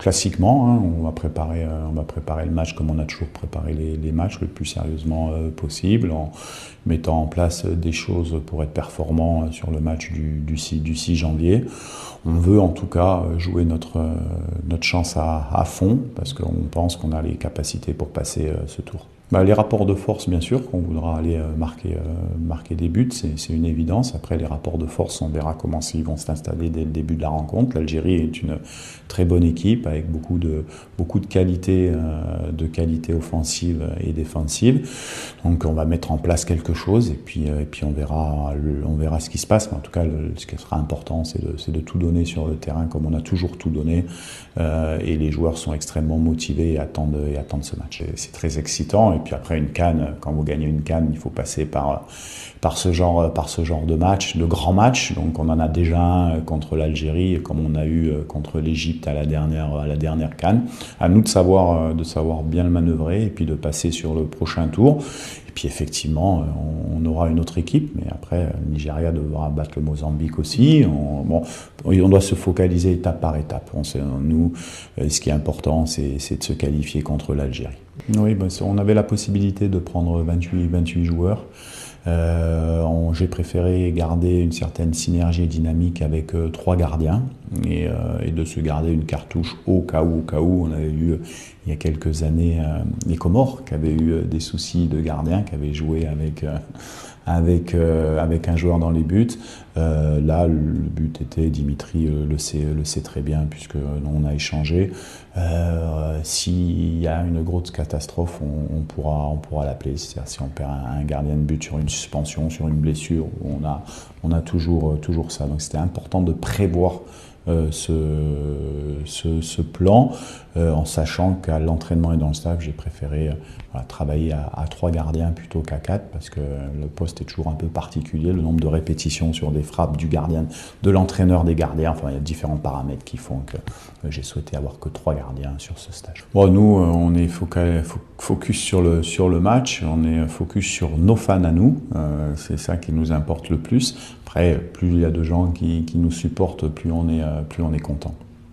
classiquement, hein, on va préparer le match comme on a toujours préparé les matchs le plus sérieusement possible, en mettant en place des choses pour être performant sur le match du 6 janvier. On veut en tout cas jouer notre chance à fond, parce qu'on pense qu'on a les capacités pour passer ce tour. Les rapports de force, bien sûr, qu'on voudra aller marquer des buts, c'est une évidence. Après, les rapports de force, on verra comment ils vont s'installer dès le début de la rencontre. L'Algérie est une très bonne équipe avec beaucoup de qualités offensives et défensives. Donc, on va mettre en place quelque chose et puis on verra ce qui se passe. Mais en tout cas, ce qui sera important, c'est de tout donner sur le terrain comme on a toujours tout donné. Et les joueurs sont extrêmement motivés et attendent ce match. C'est très excitant. Et puis après, une CAN, quand vous gagnez une CAN, il faut passer par ce genre de match, de grands matchs. Donc on en a déjà un contre l'Algérie, comme on a eu contre l'Égypte à la dernière CAN. À nous de savoir bien le manœuvrer et puis de passer sur le prochain tour. Et puis effectivement, on aura une autre équipe, mais après, le Nigeria devra battre le Mozambique aussi. On doit se focaliser étape par étape. Nous, ce qui est important, c'est de se qualifier contre l'Algérie. Oui, on avait la possibilité de prendre 28 joueurs. J'ai préféré garder une certaine synergie et dynamique avec 3 gardiens et de se garder une cartouche au cas où. On avait eu il y a quelques années les Comores qui avaient eu des soucis de gardiens, qui avaient joué avec un joueur dans les buts. Là, le but était, Dimitri le sait très bien puisque on a échangé. S'il y a une grosse catastrophe, on pourra l'appeler. C'est-à-dire si on perd un gardien de but sur une suspension, sur une blessure, on a toujours ça. Donc c'était important de prévoir ce plan, en sachant qu'à l'entraînement et dans le staff, j'ai préféré travailler à 3 gardiens plutôt qu'à 4, parce que le poste est toujours un peu particulier, le nombre de répétitions sur des frappes du gardien, de l'entraîneur des gardiens, enfin il y a différents paramètres qui font que j'ai souhaité avoir que 3 gardiens sur ce stage. Nous, on est focus sur le match, on est focus sur nos fans à nous, c'est ça qui nous importe le plus. Après, plus il y a de gens qui nous supportent, plus on est content.